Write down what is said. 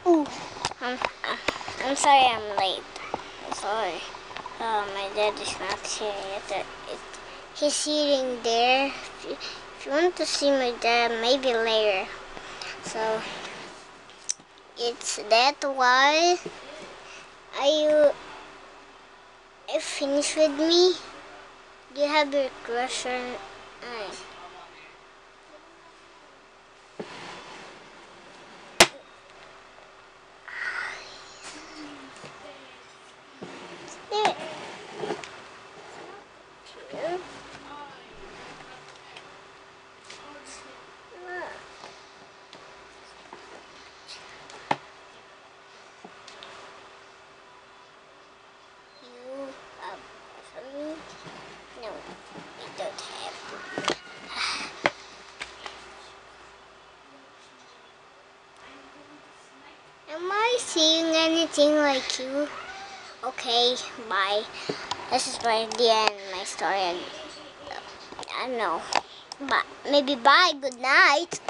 Ooh, I'm, I'm sorry I'm late. I'm sorry. My dad is not here yet. He's sitting there. If you want to see my dad, maybe later. So, it's that why. Are you finished with me? Do you have your crush on? There. Here. You have some? No, we don't have. Am I seeing anything like you? Okay, bye. This is the end of my story. I don't know. But maybe bye. Good night.